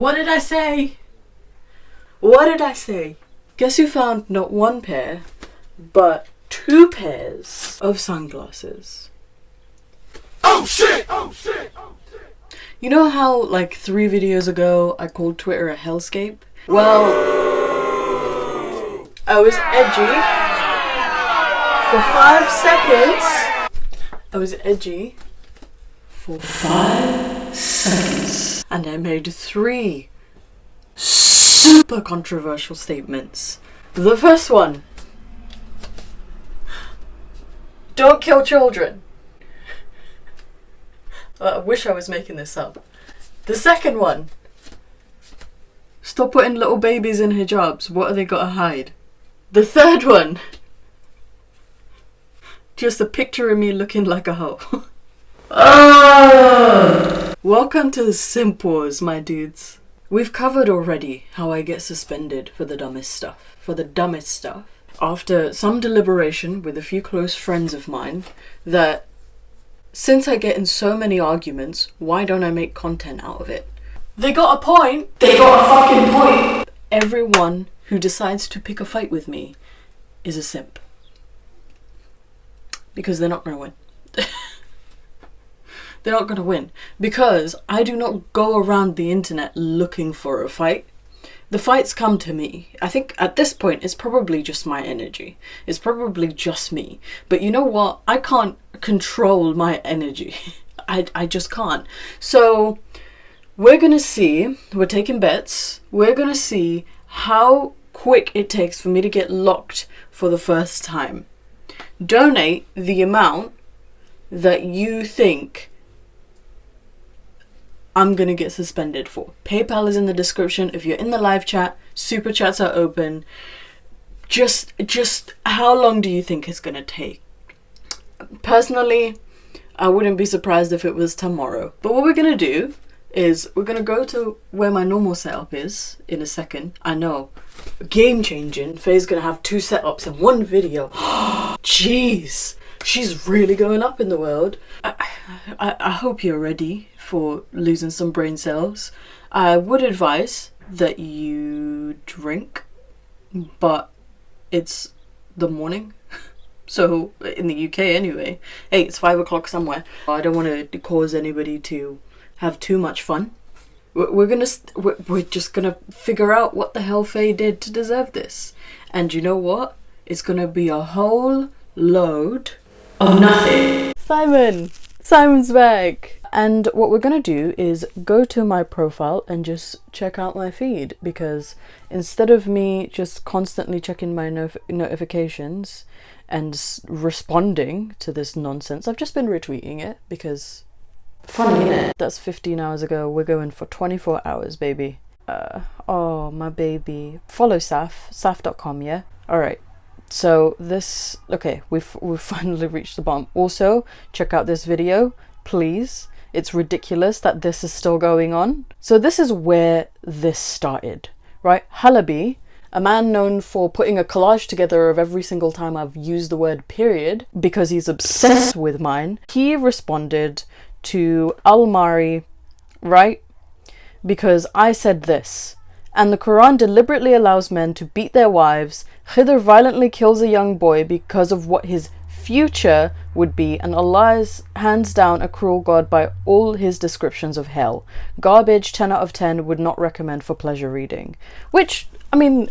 What did I say? What did I say? Guess who found not one pair, but 2 pairs of sunglasses? Oh shit! Oh shit! Oh shit! You know how like 3 videos ago I called Twitter a hellscape? Well, I was edgy for 5 seconds. I was edgy for 5 seconds. And I made 3 super controversial statements. The first one: don't kill children. I wish I was making this up. The second one: stop putting little babies in hijabs. What have they got to hide? The third one: just a picture of me looking like a hoe. Welcome to the Simp Wars, my dudes. We've covered already how I get suspended for the dumbest stuff. After some deliberation with a few close friends of mine, that since I get in so many arguments, why don't I make content out of it? They got a point! They got a fucking point! Everyone who decides to pick a fight with me is a simp. Because they're not gonna win. They're not gonna win. Because I do not go around the internet looking for a fight. The fights come to me. I think at this point it's probably just my energy. It's probably just me. But you know what? I can't control my energy. I just can't. So we're gonna see, we're taking bets, we're gonna see how quick it takes for me to get locked for the first time. Donate the amount that you think I'm gonna get suspended for. PayPal is in the description. If you're in the live chat, super chats are open. Just how long do you think it's gonna take? Personally, I wouldn't be surprised if it was tomorrow. But what we're gonna do is we're gonna go to where my normal setup is in a second. I know, game changing. Faye's gonna have 2 setups in one video. Jeez, she's really going up in the world. I hope you're ready for losing some brain cells. I would advise that you drink, but it's the morning. So in the UK anyway. Hey, it's 5 o'clock somewhere. I don't want to cause anybody to have too much fun. We're just gonna figure out what the hell Faye did to deserve this. And you know what? It's gonna be a whole load of nothing. Simon's back. And what we're gonna do is go to my profile and just check out my feed, because instead of me just constantly checking my notifications and responding to this nonsense, I've just been retweeting it because funny, innit? That's 15 hours ago. We're going for 24 hours, baby. Oh, my baby. Follow saf.com, yeah? Alright. So this, okay, we've finally reached the bottom. Also, check out this video, please. It's ridiculous that this is still going on. So this is where this started, right? Hijabi, a man known for putting a collage together of every single time I've used the word period because he's obsessed with mine. He responded to Al-Mari, right? Because I said this: and the Quran deliberately allows men to beat their wives. Khidr violently kills a young boy because of what his future would be, and Allah is hands down a cruel God by all his descriptions of hell. Garbage, 10 out of 10, would not recommend for pleasure reading. Which, I mean,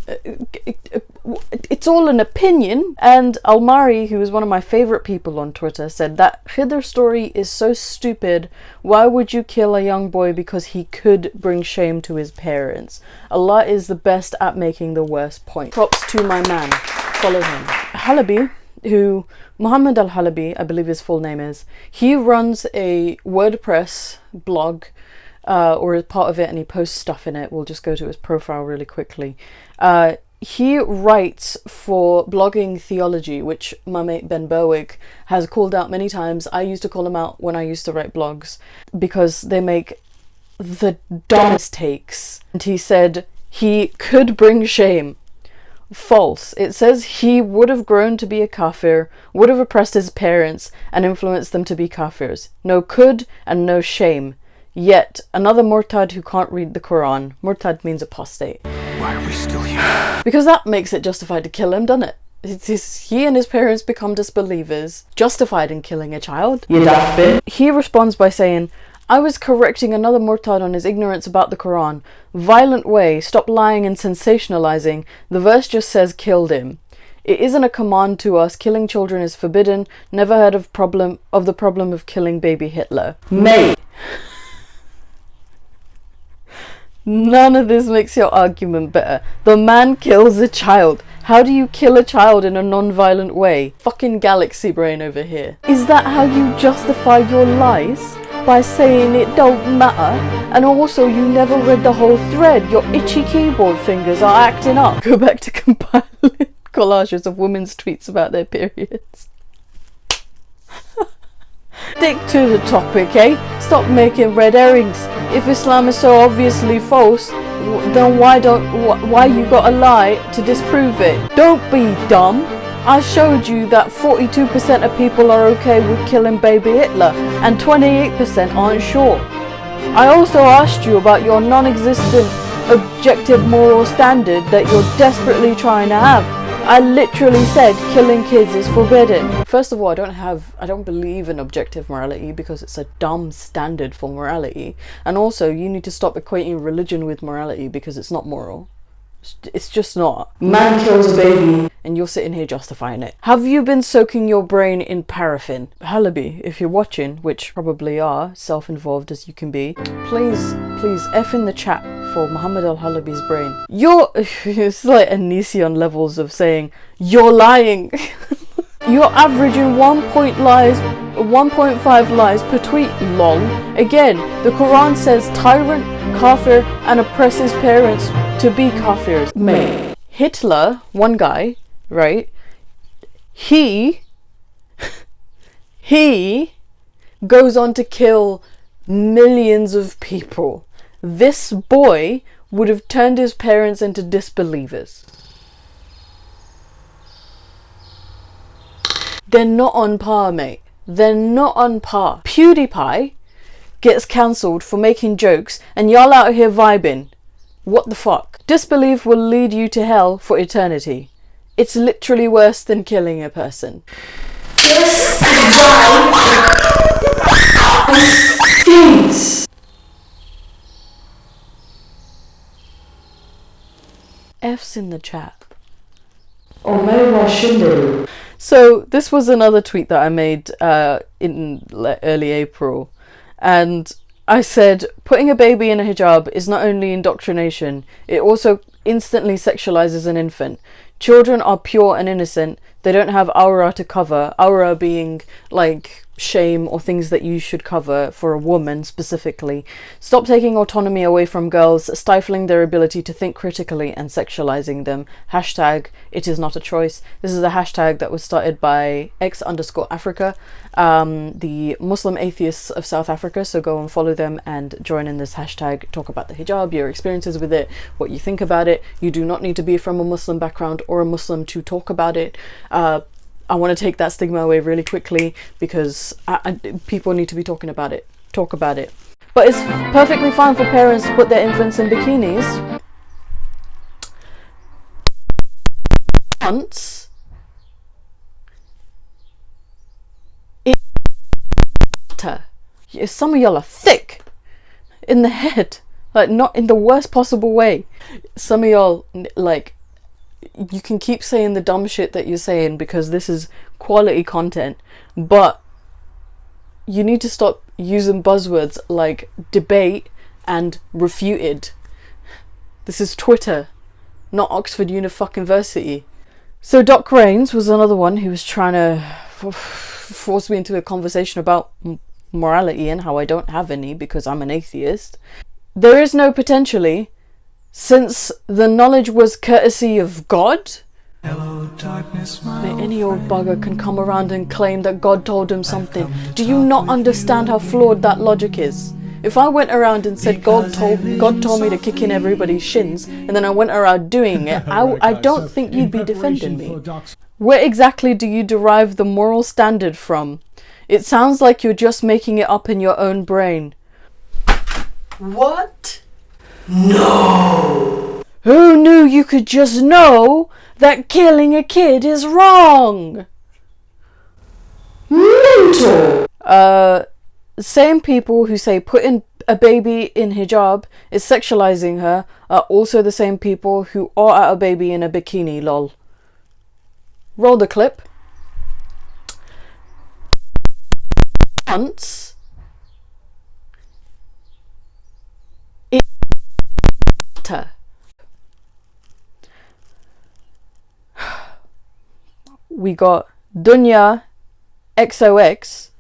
it's all an opinion. And Al-Mari, who is one of my favorite people on Twitter, said that Khidr story is so stupid. Why would you kill a young boy because he could bring shame to his parents? Allah is the best at making the worst point. Props to my man. Follow him. Hijabi, who Muhammad Al-Hijabi, I believe his full name is, he runs a WordPress blog, or is part of it, and he posts stuff in it. We'll just go to his profile really quickly. He writes for Blogging Theology, which my mate Ben Berwick has called out many times. I used to call him out when I used to write blogs because they make the dumbest takes. And he said he could bring shame. False. It says he would have grown to be a kafir, would have oppressed his parents and influenced them to be kafirs. No could and no shame. Yet another murtad who can't read the Quran. Murtad means apostate. Why are we still here? Because that makes it justified to kill him, doesn't it? He and his parents become disbelievers, justified in killing a child. You daft bit. He responds by saying, I was correcting another murtad on his ignorance about the Quran. Violent way, stop lying and sensationalizing. The verse just says killed him. It isn't a command to us. Killing children is forbidden. Never heard of the problem of killing baby Hitler. Mate. None of this makes your argument better. The man kills a child. How do you kill a child in a non-violent way? Fucking galaxy brain over here. Is that how you justify your lies? By saying it don't matter? And also you never read the whole thread. Your itchy keyboard fingers are acting up. Go back to compiling collages of women's tweets about their periods. Stick to the topic, eh? Stop making red herrings. If Islam is so obviously false, then why you gotta lie to disprove it? Don't be dumb. I showed you that 42% of people are okay with killing baby Hitler and 28% aren't sure. I also asked you about your non-existent objective moral standard that you're desperately trying to have. I literally said killing kids is forbidden. First of all, I don't believe in objective morality because it's a dumb standard for morality. And also, you need to stop equating religion with morality because it's not moral. It's just not. Man kills a baby and you're sitting here justifying it. Have you been soaking your brain in paraffin? Halabi, if you're watching, which probably are, self-involved as you can be, please F in the chat for Muhammad al-Halabi's brain. It's like Anision levels of saying, you're lying. You're averaging 1.5 lies per tweet, lol. Again, the Quran says tyrant, kafir, and oppresses parents to be kafirs. Mate. Hitler, one guy, right? He goes on to kill millions of people. This boy would have turned his parents into disbelievers. They're not on par, mate. They're not on par. PewDiePie gets cancelled for making jokes and y'all out here vibing. What the fuck? Disbelief will lead you to hell for eternity. It's literally worse than killing a person. This stinks. F's in the chat. Or maybe I shouldn't. So this was another tweet that I made in early April, and I said, putting a baby in a hijab is not only indoctrination, it also instantly sexualizes an infant. Children are pure and innocent. They don't have aura to cover, aura being like shame or things that you should cover for a woman specifically. Stop taking autonomy away from girls, stifling their ability to think critically and sexualizing them. Hashtag it is not a choice. This is a hashtag that was started by x_Africa, the Muslim atheists of South Africa. So go and follow them and join in this hashtag. Talk about the hijab, your experiences with it, what you think about it. You do not need to be from a Muslim background or a Muslim to talk about it. I want to take that stigma away really quickly because people need to be talking about it. Talk about it. But it's perfectly fine for parents to put their infants in bikinis. Once. Some of y'all are thick in the head. Like, not in the worst possible way. Some of y'all, like, you can keep saying the dumb shit that you're saying because this is quality content, but you need to stop using buzzwords like debate and refuted. This is Twitter, not Oxford University. So Doc Raines was another one who was trying to force me into a conversation about morality and how I don't have any because I'm an atheist. There is no potentially, since the knowledge was courtesy of God. Hello, darkness, any old bugger can come around and claim that God told him something. Do you not understand how flawed that logic is? If I went around and said God told me to kick in everybody's shins, and then I went around doing it, I don't think you'd be defending me. Where exactly do you derive the moral standard from? It sounds like you're just making it up in your own brain. What? No! Who knew you could just know that killing a kid is wrong? Mental! Same people who say putting a baby in hijab is sexualizing her are also the same people who are at a baby in a bikini, lol. Roll the clip. Once we got Dunya XOX,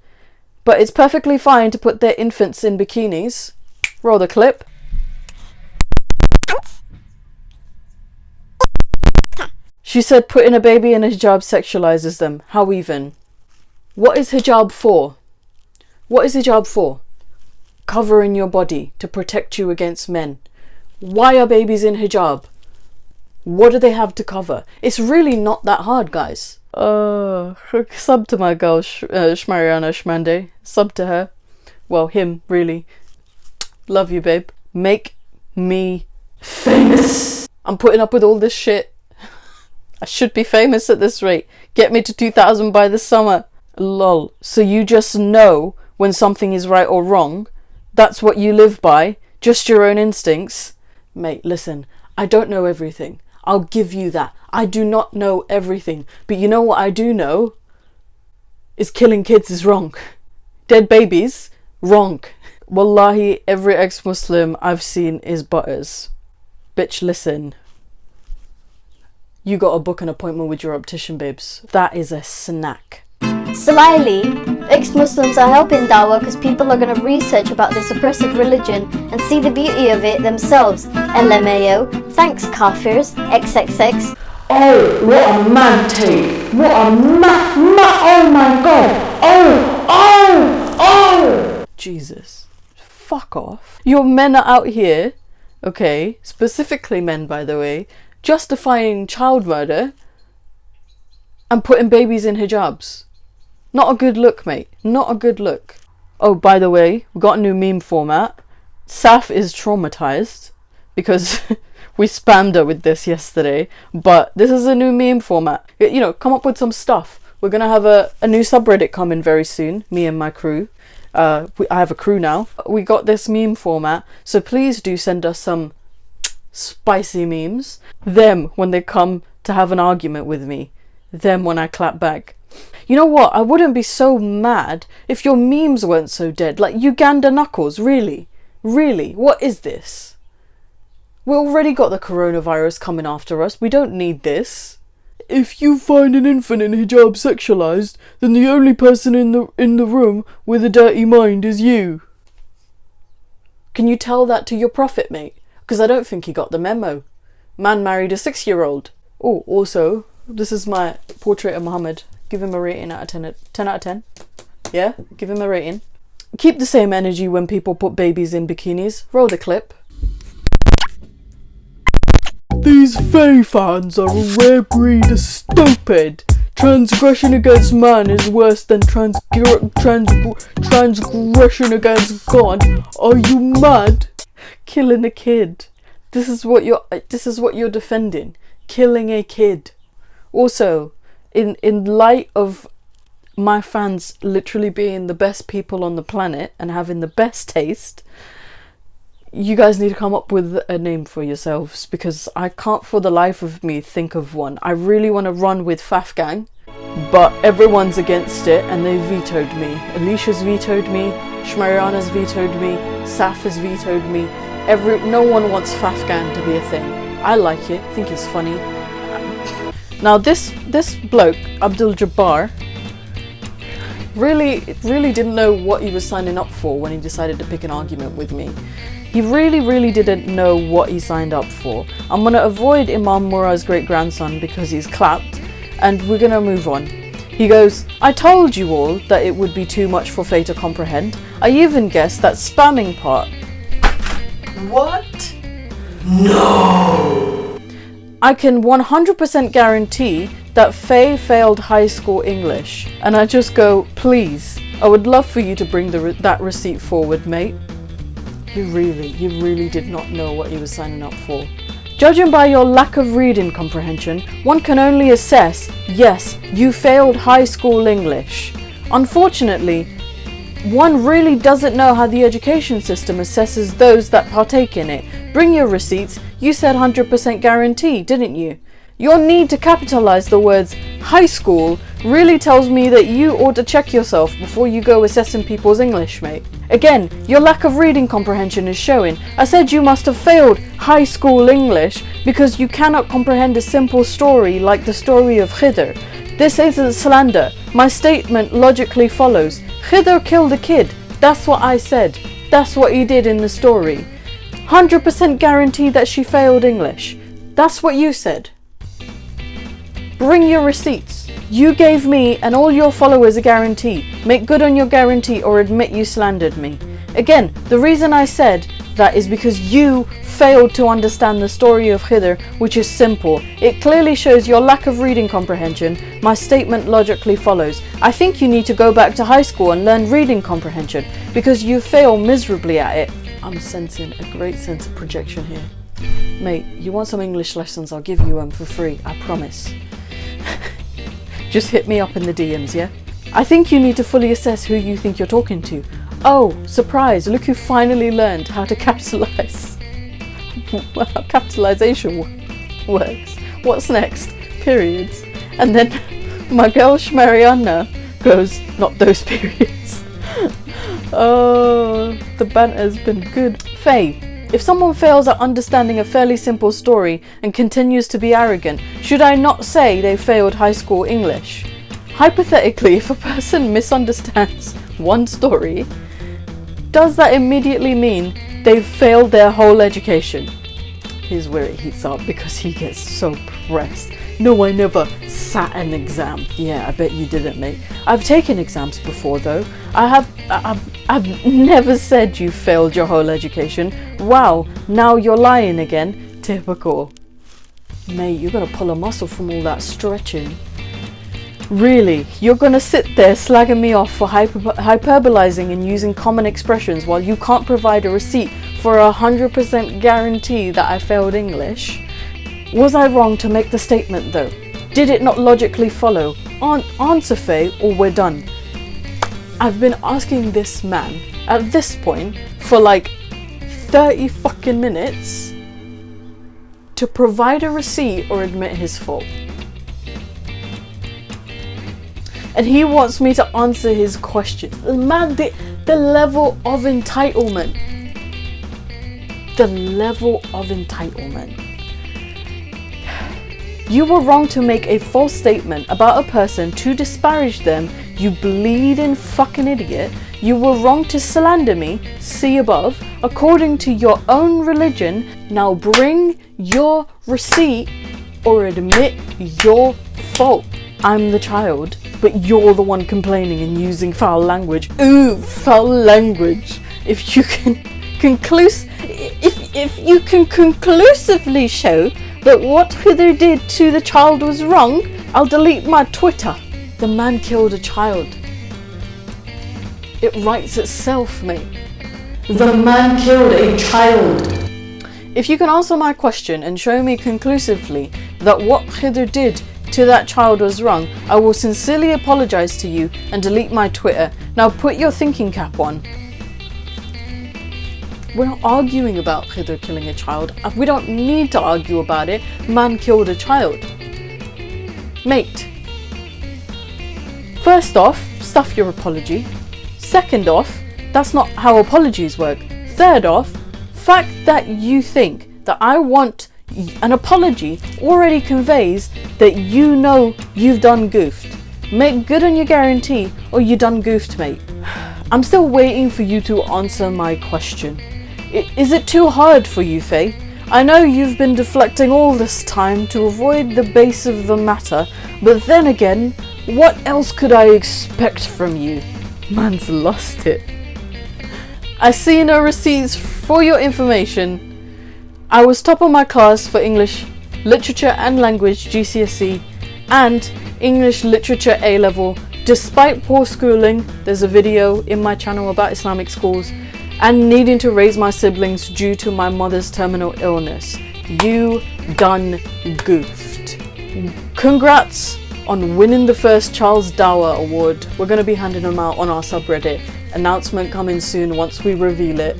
but it's perfectly fine to put their infants in bikinis. Roll the clip. She said putting a baby in a hijab sexualizes them. How even? What is hijab for? What is hijab for? Covering your body to protect you against men. Why are babies in hijab? What do they have to cover? It's really not that hard, guys. Sub to my girl Shmariana Shmande. Sub to her. Well, him, really. Love you, babe. Make me famous. I'm putting up with all this shit. I should be famous at this rate. Get me to 2,000 by the summer. Lol. So you just know when something is right or wrong? That's what you live by? Just your own instincts? Mate, listen. I don't know everything. I'll give you that. I do not know everything. But you know what I do know? Is killing kids is wrong. Dead babies? Wrong. Wallahi, every ex-Muslim I've seen is butters. Bitch, listen. You gotta book an appointment with your optician, babes. That is a snack. Slyly, ex-Muslims are helping Dawah because people are going to research about this oppressive religion and see the beauty of it themselves. LMAO, thanks Kafirs, XXX. Oh, what a mad take. What a oh my god. Oh. Jesus. Fuck off. Your men are out here, okay, specifically men by the way, justifying child murder and putting babies in hijabs. Not a good look, mate. Not a good look. Oh, by the way, we got a new meme format. Saf is traumatized because we spammed her with this yesterday. But this is a new meme format. You know, come up with some stuff. We're going to have a new subreddit coming very soon. Me and my crew. I have a crew now. We got this meme format. So please do send us some spicy memes. Them when they come to have an argument with me. Them when I clap back. You know what? I wouldn't be so mad if your memes weren't so dead. Like Uganda Knuckles, really? Really? What is this? We already got the coronavirus coming after us. We don't need this. If you find an infant in hijab sexualized, then the only person in the room with a dirty mind is you. Can you tell that to your prophet, mate? Because I don't think he got the memo. Man married a 6-year-old. Oh, also, this is my portrait of Muhammad. Give him a rating out of 10. 10 out of 10. Yeah, give him a rating. Keep the same energy when people put babies in bikinis. Roll the clip. These Fae fans are a rare breed of stupid. Transgression against man is worse than transgression against God. Are you mad? Killing a kid. This is what you're defending. Killing a kid. Also, in light of my fans literally being the best people on the planet and having the best taste, you guys need to come up with a name for yourselves because I can't for the life of me think of one. I really want to run with Faf Gang, but everyone's against it and they vetoed me. Alicia's vetoed me, Shmariana's vetoed me, Saf has vetoed me. No one wants Faf Gang to be a thing. I like it, I think it's funny. Now this bloke, Abdul Jabbar, really didn't know what he was signing up for when he decided to pick an argument with me. He really didn't know what he signed up for. I'm going to avoid Imam Murrah's great-grandson because he's clapped, and we're going to move on. He goes, I told you all that it would be too much for Faye to comprehend. I even guessed that spamming part. What? No! I can 100% guarantee that Faye failed high school English. And I just go, please, I would love for you to bring that receipt forward, mate. He really did not know what he was signing up for. Judging by your lack of reading comprehension, one can only assess, yes, you failed high school English. Unfortunately, one really doesn't know how the education system assesses those that partake in it. Bring your receipts. You said 100% guarantee, didn't you? Your need to capitalize the words high school really tells me that you ought to check yourself before you go assessing people's English, mate. Again, your lack of reading comprehension is showing. I said you must have failed high school English because you cannot comprehend a simple story like the story of Khidr. This isn't slander. My statement logically follows. Khidr killed a kid. That's what I said. That's what he did in the story. 100% guarantee that she failed English. That's what you said. Bring your receipts. You gave me and all your followers a guarantee. Make good on your guarantee or admit you slandered me. Again, the reason I said that is because you failed to understand the story of Khidr, which is simple. It clearly shows your lack of reading comprehension. My statement logically follows. I think you need to go back to high school and learn reading comprehension because you fail miserably at it. I'm sensing a great sense of projection here. Mate, you want some English lessons? I'll give you them for free, I promise. Just hit me up in the DMs, yeah? I think you need to fully assess who you think you're talking to. Oh, surprise, look who finally learned how to capitalize. How capitalization works. What's next? Periods. And then my girl Shmariana goes, not those periods. Oh, the banter's been good. Faye, if someone fails at understanding a fairly simple story and continues to be arrogant, should I not say they failed high school English? Hypothetically, if a person misunderstands one story, does that immediately mean they've failed their whole education? Here's where it heats up because he gets so pressed. No, I never sat an exam. Yeah, I bet you didn't, mate. I've taken exams before though. I've never said you failed your whole education. Wow, now you're lying again. Typical. Mate, you're gonna pull a muscle from all that stretching. Really, you're gonna sit there slagging me off for hyperbolizing and using common expressions while you can't provide a receipt for 100% guarantee that I failed English? Was I wrong to make the statement though? Did it not logically follow? Answer, Faye, or we're done. I've been asking this man at this point for like 30 fucking minutes to provide a receipt or admit his fault. And he wants me to answer his questions. Man, the level of entitlement. The level of entitlement. You were wrong to make a false statement about a person to disparage them, you bleeding fucking idiot. You were wrong to slander me, see above, according to your own religion. Now bring your receipt or admit your fault. I'm the child, but you're the one complaining and using foul language. Ooh, foul language. If you can conclusively show that what Khidr did to the child was wrong, I'll delete my Twitter. The man killed a child. It writes itself, mate. The man killed a child. If you can answer my question and show me conclusively that what Khidr did to that child was wrong, I will sincerely apologize to you and delete my Twitter. Now put your thinking cap on. We're not arguing about Khidr killing a child. We don't need to argue about it. Man killed a child. Mate. First off, stuff your apology. Second off, that's not how apologies work. Third off, fact that you think that I want an apology already conveys that you know you've done goofed. Make good on your guarantee or you done goofed, mate. I'm still waiting for you to answer my question. Is it too hard for you, Faye? I know you've been deflecting all this time to avoid the base of the matter, but then again, what else could I expect from you? Man's lost it. I see no receipts for your information. I was top of my class for English Literature and Language GCSE and English Literature A-level. Despite poor schooling, there's a video in my channel about Islamic schools, and needing to raise my siblings due to my mother's terminal illness. You done goofed. Congrats on winning the first Charles Dower Award. We're going to be handing them out on our subreddit. Announcement coming soon once we reveal it.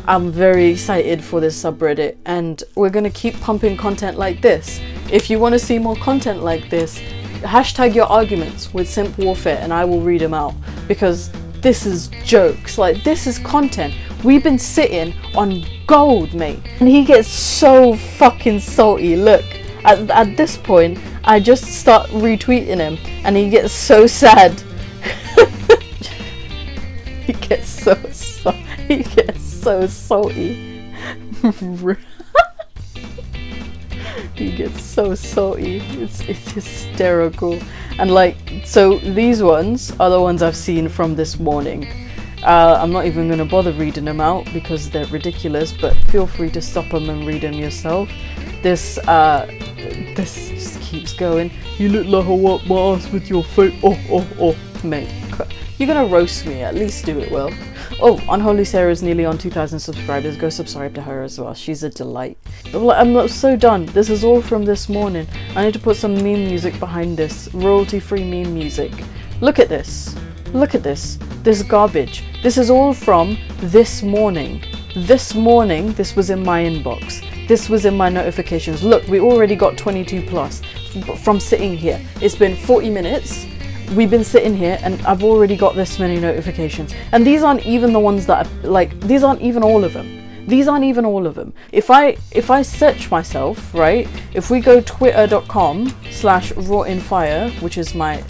I'm very excited for this subreddit, and we're going to keep pumping content like this. If you want to see more content like this, hashtag your arguments with Simp Warfare and I will read them out, because this is jokes. Like, this is content. We've been sitting on gold, mate. And he gets so fucking salty. Look, at this point, I just start retweeting him and he gets so sad. He gets so salty. He gets so salty. It's hysterical. And like, so these ones are the ones I've seen from this morning. I'm not even going to bother reading them out because they're ridiculous, but feel free to stop them and read them yourself. This just keeps going. You look like I wipe my ass with your foot. Oh, mate. You're gonna roast me, at least do it well. Oh, Unholy Sarah's nearly on 2,000 subscribers. Go subscribe to her as well. She's a delight. I'm so done. This is all from this morning. I need to put some meme music behind this. Royalty-free meme music. Look at this. Look at this. This garbage. This is all from this morning. This morning, this was in my inbox. This was in my notifications. Look, we already got 22 plus from sitting here. It's been 40 minutes. We've been sitting here and I've already got this many notifications. And these aren't even the ones that these aren't even all of them. These aren't even all of them. If I search myself, right? If we go twitter.com/rawinfire, which is my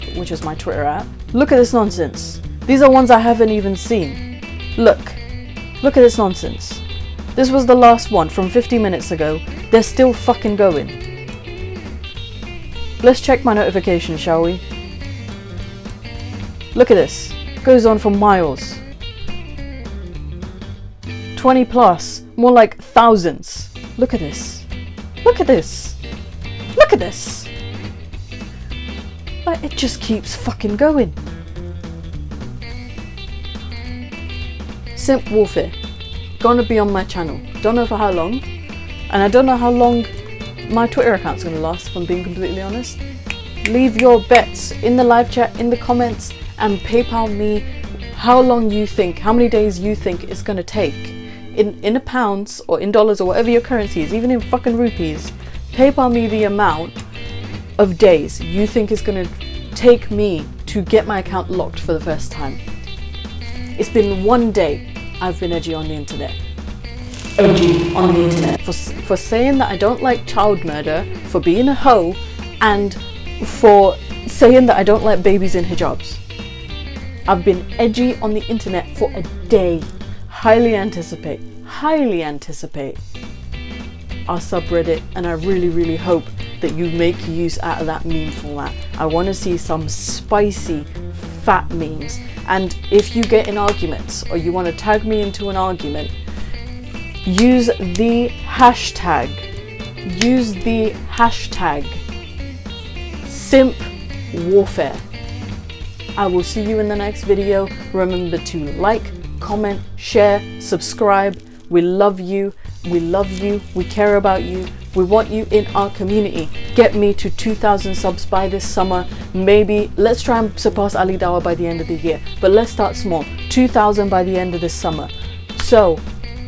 Twitter app, look at this nonsense. These are ones I haven't even seen. Look at this nonsense. This was the last one from 50 minutes ago. They're still fucking going. Let's check my notifications, shall we? Look at this. Goes on for miles. 20 plus. More like thousands. Look at this. Look at this. Look at this. Like, it just keeps fucking going. Simp Warfare. Gonna be on my channel. Don't know for how long. And I don't know how long my Twitter account's gonna last, if I'm being completely honest. Leave your bets in the live chat, in the comments, and PayPal me how long you think, how many days you think it's gonna take. In pounds or in dollars or whatever your currency is, even in fucking rupees, PayPal me the amount of days you think it's gonna take me to get my account locked for the first time. It's been 1 day I've been edgy on the internet. Edgy on the internet. For saying that I don't like child murder, for being a hoe, and for saying that I don't like babies in hijabs. I've been edgy on the internet for a day. Highly anticipate our subreddit, and I really hope that you make use out of that meme format. I want to see some spicy fat memes, and if you get in arguments or you want to tag me into an argument, use the hashtag Simp Warfare. I will see you in the next video. Remember to like, comment, share, subscribe. We love you. We care about you. We want you in our community. Get me to 2,000 subs by this summer. Maybe let's try and surpass Ali Dawah by the end of the year. But let's start small. 2,000 by the end of this summer. So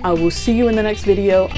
I will see you in the next video.